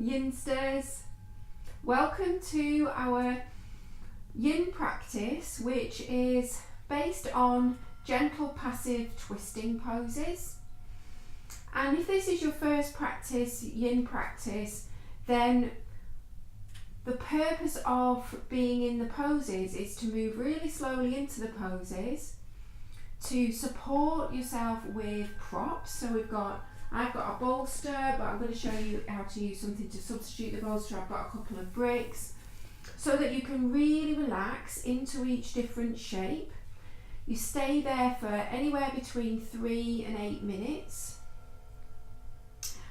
Yinsters. Welcome to our Yin practice, which is based on gentle passive twisting poses. And if this is your first practice, Yin practice, then the purpose of being in the poses is to move really slowly into the poses, to support yourself with props. So I've got a bolster, but I'm going to show you how to use something to substitute the bolster. I've got a couple of bricks, so that you can really relax into each different shape. You stay there for anywhere between 3 and 8 minutes,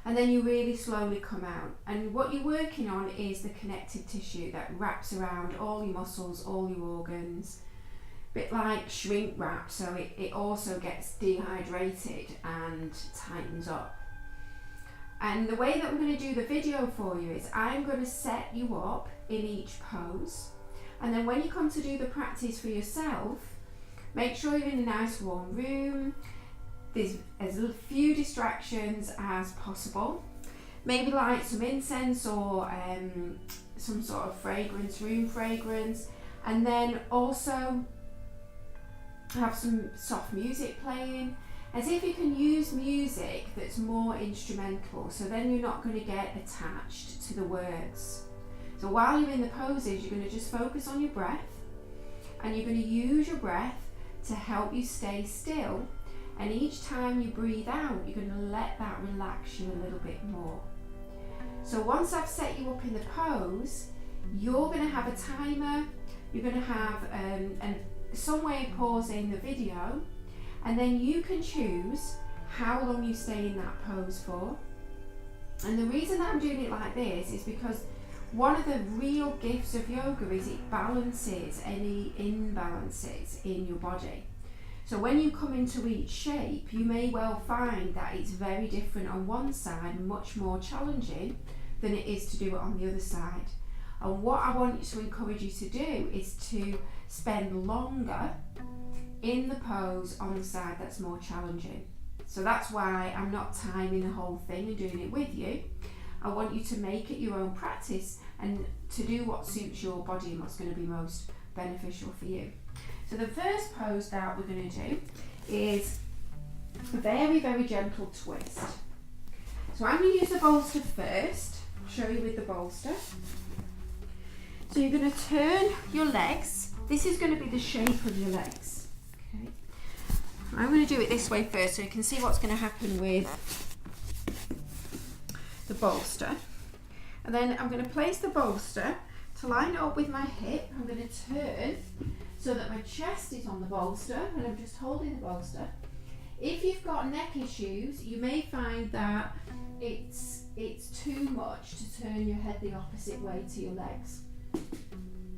and then you really slowly come out. And what you're working on is the connective tissue that wraps around all your muscles, all your organs, a bit like shrink wrap, so it also gets dehydrated and tightens up. And the way that I'm going to do the video for you is I'm going to set you up in each pose, and then when you come to do the practice for yourself, make sure you're in a nice warm room. There's as few distractions as possible. Maybe light some incense or some sort of fragrance, room fragrance, and then also have some soft music playing, as if you can use music that's more instrumental, so then you're not going to get attached to the words. So while you're in the poses, you're going to just focus on your breath, and you're going to use your breath to help you stay still, and each time you breathe out, you're going to let that relax you a little bit more. So once I've set you up in the pose, you're going to have a timer, you're going to have some way of pausing the video, and then you can choose how long you stay in that pose for. And the reason that I'm doing it like this is because one of the real gifts of yoga is it balances any imbalances in your body. So when you come into each shape, you may well find that it's very different on one side, much more challenging than it is to do it on the other side. And what I want to encourage you to do is to spend longer in the pose on the side that's more challenging. So that's why I'm not timing the whole thing and doing it with you. I want you to make it your own practice and to do what suits your body and what's going to be most beneficial for you. So the first pose that we're going to do is a very, very gentle twist. So I'm going to use the bolster first. I'll show you with the bolster. So you're going to turn your legs. This is going to be the shape of your legs. Okay. I'm going to do it this way first so you can see what's going to happen with the bolster. And then I'm going to place the bolster to line it up with my hip. I'm going to turn so that my chest is on the bolster and I'm just holding the bolster. If you've got neck issues, you may find that it's too much to turn your head the opposite way to your legs.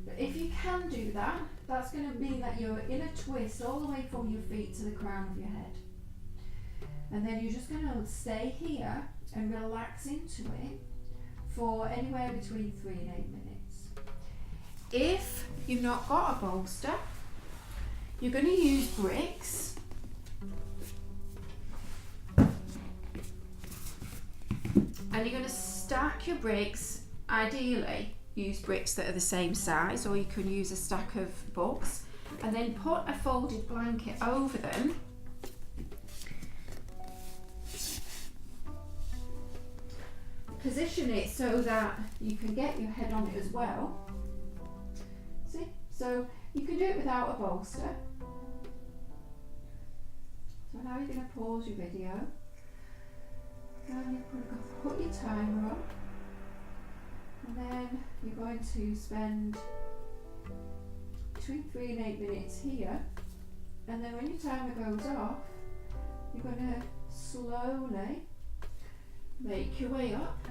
But if you can do that, that's going to mean that you're in a twist all the way from your feet to the crown of your head. And then you're just going to stay here and relax into it for anywhere between 3 and 8 minutes. If you've not got a bolster, you're going to use bricks. And you're going to stack your bricks. Ideally, use bricks that are the same size, or you can use a stack of books, and then put a folded blanket over them. Position it so that you can get your head on it as well. See? So you can do it without a bolster. So now you're going to pause your video. And you're going to put your timer on. And then you're going to spend between 3 and 8 minutes here. And then when your timer goes off, you're going to slowly make your way up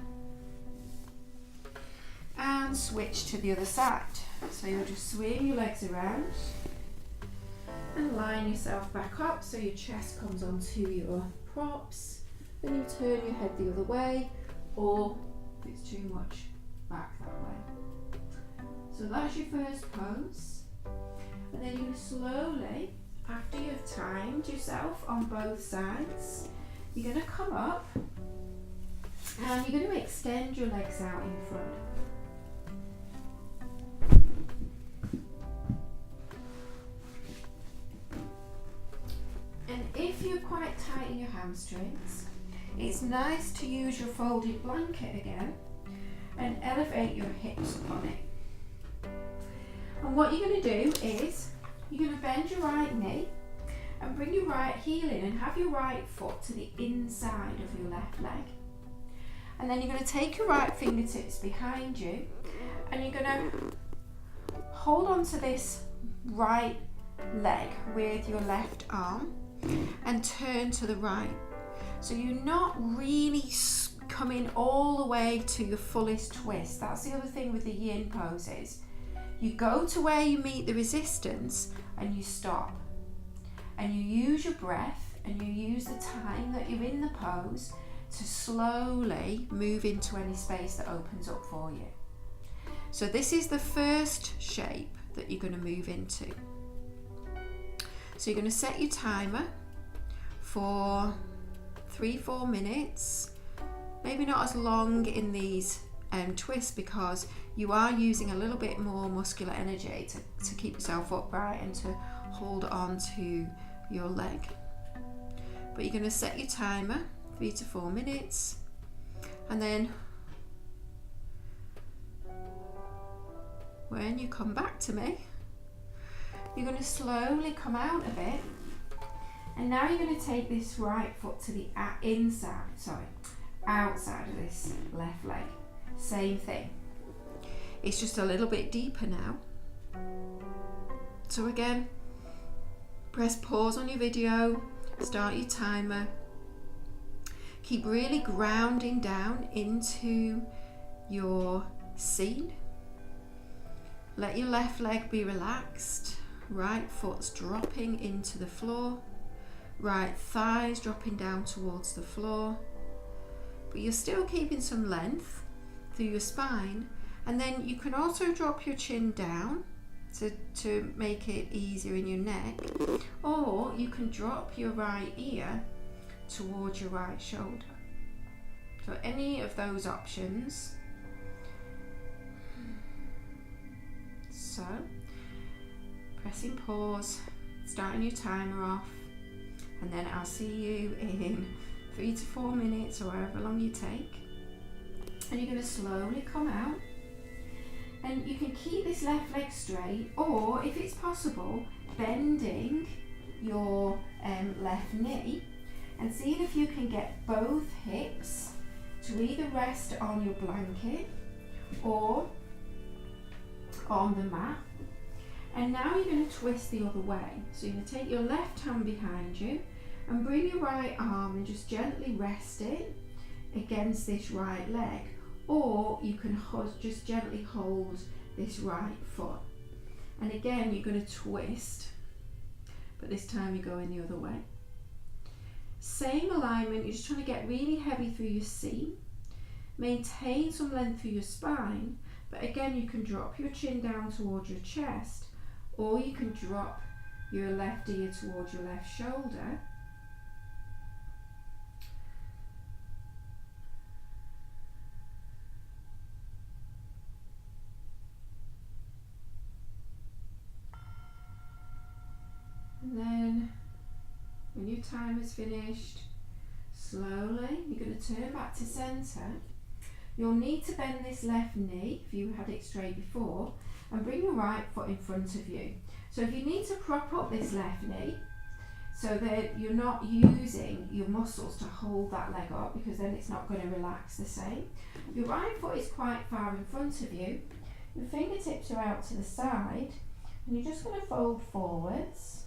and switch to the other side. So you'll just swing your legs around and line yourself back up so your chest comes onto your props. Then you turn your head the other way, or if it's too much, back that way. So that's your first pose. And then you slowly, after you've timed yourself on both sides, you're going to come up And you're going to extend your legs out in front. And if you're quite tight in your hamstrings, it's nice to use your folded blanket again and elevate your hips upon it. And what you're going to do is you're going to bend your right knee and bring your right heel in and have your right foot to the inside of your left leg. And then you're going to take your right fingertips behind you and you're going to hold on to this right leg with your left arm and turn to the right. So you're not really coming all the way to your fullest twist. That's the other thing with the yin poses. You go to where you meet the resistance and you stop. And you use your breath and you use the time that you're in the pose to slowly move into any space that opens up for you. So this is the first shape that you're going to move into. So you're going to set your timer for 3-4 minutes, maybe not as long in these twists because you are using a little bit more muscular energy to keep yourself upright and to hold on to your leg. But you're going to set your timer 3 to 4 minutes, and then when you come back to me, you're going to slowly come out of it, and now you're going to take this right foot to the outside of this left leg. Same thing. It's just a little bit deeper now. So again, press pause on your video, start your timer. Keep really grounding down into your scene. Let your left leg be relaxed. Right foot's dropping into the floor. Right thighs dropping down towards the floor. But you're still keeping some length through your spine. And then you can also drop your chin down to make it easier in your neck. Or you can drop your right ear towards your right shoulder. So any of those options. So pressing pause, starting your timer off, and then I'll see you in 3 to 4 minutes or however long you take. And you're going to slowly come out, and you can keep this left leg straight, or if it's possible, bending your left knee and seeing if you can get both hips to either rest on your blanket or on the mat. And now you're going to twist the other way. So you're going to take your left hand behind you and bring your right arm and just gently rest it against this right leg, or you can just gently hold this right foot. And again, you're going to twist, but this time you're going the other way. Same alignment, you're just trying to get really heavy through your seam, maintain some length through your spine, but again you can drop your chin down towards your chest, or you can drop your left ear towards your left shoulder. And then when your time is finished, slowly you're going to turn back to centre. You'll need to bend this left knee if you had it straight before, and bring your right foot in front of you. So if you need to prop up this left knee so that you're not using your muscles to hold that leg up, because then it's not going to relax the same. Your right foot is quite far in front of you. Your fingertips are out to the side, and you're just going to fold forwards.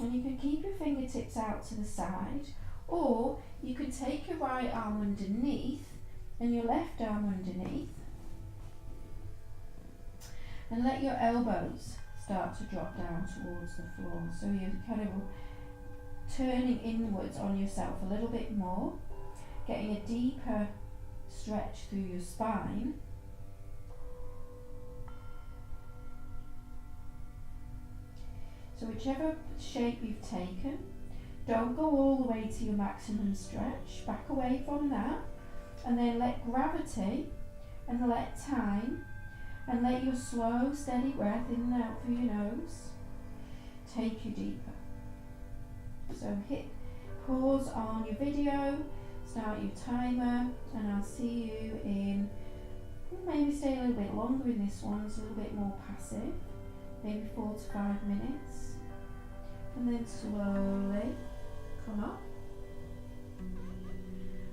And you can keep your fingertips out to the side, or you can take your right arm underneath and your left arm underneath, and let your elbows start to drop down towards the floor. So you're kind of turning inwards on yourself a little bit more, getting a deeper stretch through your spine. So whichever shape you've taken, Don't go all the way to your maximum stretch. Back away from that. And then let gravity and let time and let your slow, steady breath in and out through your nose take you deeper. So hit pause on your video, start your timer, and I'll see you in, maybe stay a little bit longer in this one, it's a little bit more passive, maybe 4 to 5 minutes. And then slowly come up.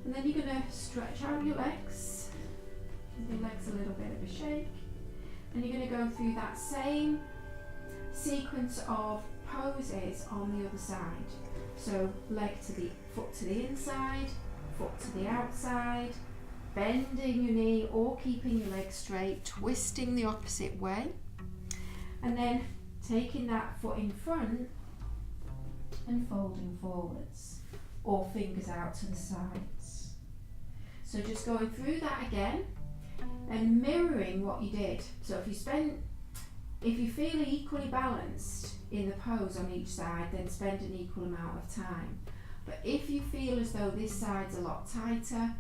And then you're going to stretch out your legs, give your legs a little bit of a shake, and you're going to go through that same sequence of poses on the other side. So foot to the inside, foot to the outside, bending your knee or keeping your legs straight, twisting the opposite way, and then taking that foot in front and folding forwards or fingers out to the sides. So just going through that again and mirroring what you did. So if you feel equally balanced in the pose on each side, then spend an equal amount of time. But if you feel as though this side's a lot tighter,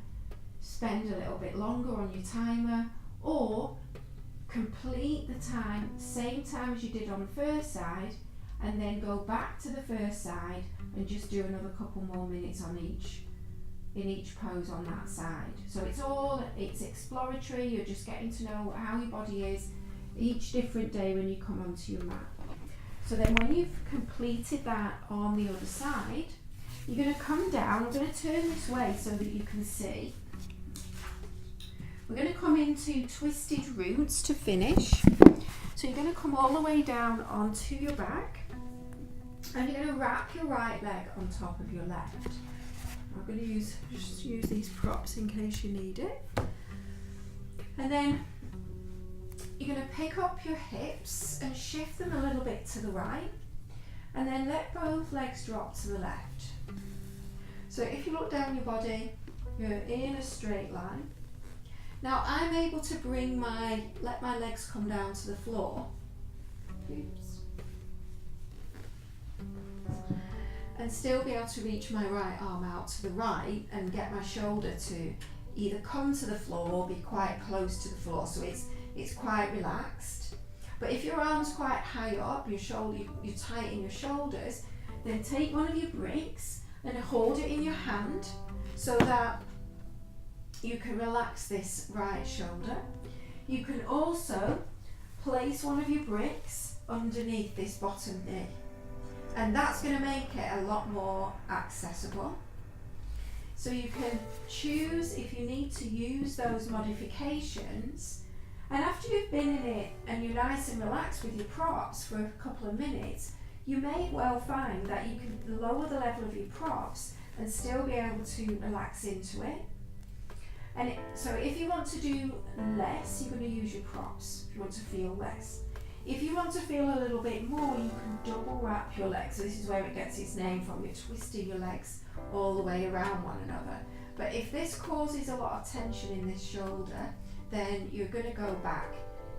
spend a little bit longer on your timer, or complete the time, same time as you did on the first side, and then go back to the first side and just do another couple more minutes on in each pose on that side. So it's exploratory, you're just getting to know how your body is each different day when you come onto your mat. So then when you've completed that on the other side, you're going to come down. I'm going to turn this way so that you can see. We're going to come into twisted roots to finish. So you're going to come all the way down onto your back, and you're going to wrap your right leg on top of your left. I'm going to just use these props in case you need it. And then you're going to pick up your hips and shift them a little bit to the right, and then let both legs drop to the left. So if you look down your body, you're in a straight line. Now I'm able to let my legs come down to the floor. Oops. And still be able to reach my right arm out to the right and get my shoulder to either come to the floor or be quite close to the floor. So it's quite relaxed. But if your arm's quite high up, you tighten your shoulders, then take one of your bricks and hold it in your hand so that you can relax this right shoulder. You can also place one of your bricks underneath this bottom knee, and that's going to make it a lot more accessible. So you can choose if you need to use those modifications, and after you've been in it and you're nice and relaxed with your props for a couple of minutes, you may well find that you can lower the level of your props and still be able to relax into it. And so if you want to do less, you're going to use your props if you want to feel less. If you want to feel a little bit more, you can double wrap your legs. So this is where it gets its name from. You're twisting your legs all the way around one another. But if this causes a lot of tension in this shoulder, then you're going to go back.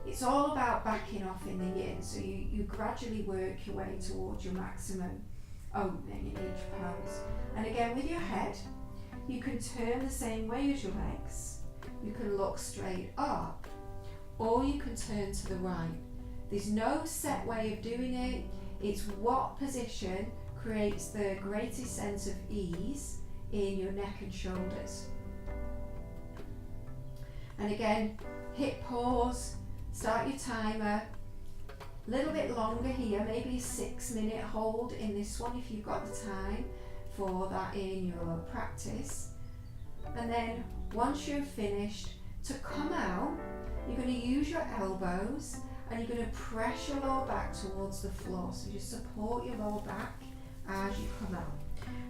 It's all about backing off in the yin. So you gradually work your way towards your maximum opening in each pose. And again, with your head, you can turn the same way as your legs. You can look straight up, or you can turn to the right. There's no set way of doing it. It's what position creates the greatest sense of ease in your neck and shoulders. And again, hit pause, start your timer. A little bit longer here, maybe a 6-minute hold in this one if you've got the time for that in your practice. And then once you're finished, to come out, you're going to use your elbows and you're going to press your lower back towards the floor. So you support your lower back as you come out.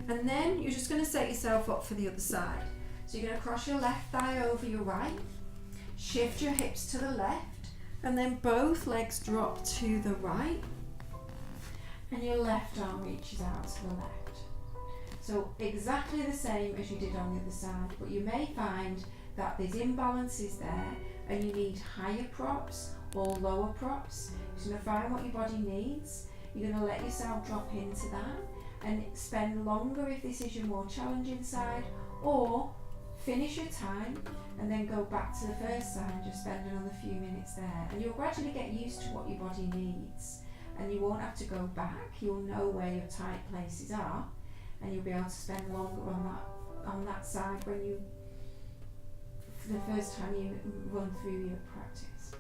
And then you're just going to set yourself up for the other side. So you're going to cross your left thigh over your right, shift your hips to the left, and then both legs drop to the right, and your left arm reaches out to the left. So exactly the same as you did on the other side, but you may find that there's imbalances there and you need higher props or lower props. You're going to find what your body needs. You're going to let yourself drop into that, and spend longer if this is your more challenging side, or finish your time and then go back to the first side and just spend another few minutes there. And you'll gradually get used to what your body needs, and you won't have to go back. You'll know where your tight places are, and you'll be able to spend longer on that side when you, for the first time you run through your practice.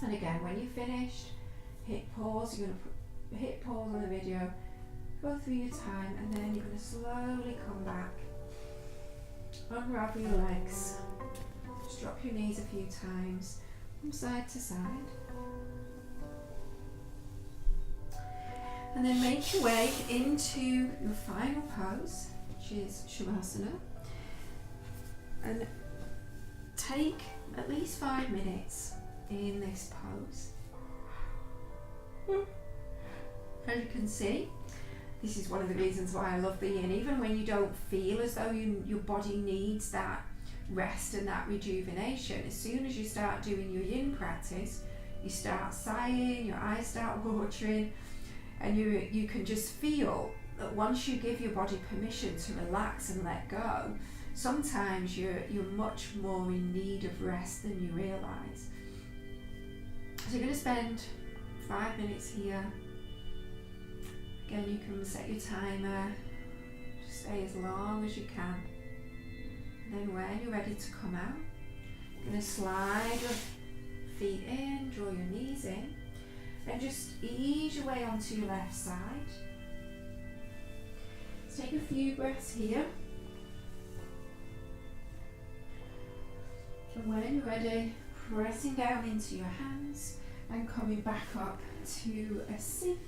And again, when you've finished, hit pause. You're going to hit pause on the video, go through your time, and then you're going to slowly come back. Unravel your legs. Just drop your knees a few times from side to side. And then make your way into your final pose, which is Shavasana. And take at least 5 minutes in this pose. As you can see, this is one of the reasons why I love the Yin. Even when you don't feel as though your body needs that rest and that rejuvenation, as soon as you start doing your Yin practice, you start sighing, your eyes start watering, and you can just feel that once you give your body permission to relax and let go, sometimes you're much more in need of rest than you realise. So you're going to spend 5 minutes here. Again, you can set your timer, just stay as long as you can. And then when you're ready to come out, you're going to slide your feet in, draw your knees in, and just ease your way onto your left side. Let's take a few breaths here. And when you're ready, pressing down into your hands and coming back up to a seat.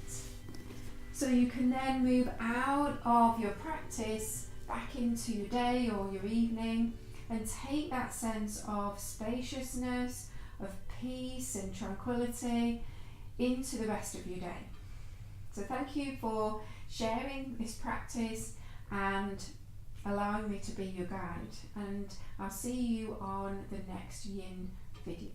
So you can then move out of your practice back into your day or your evening and take that sense of spaciousness, of peace and tranquility into the rest of your day. So thank you for sharing this practice and allowing me to be your guide, and I'll see you on the next Yin video.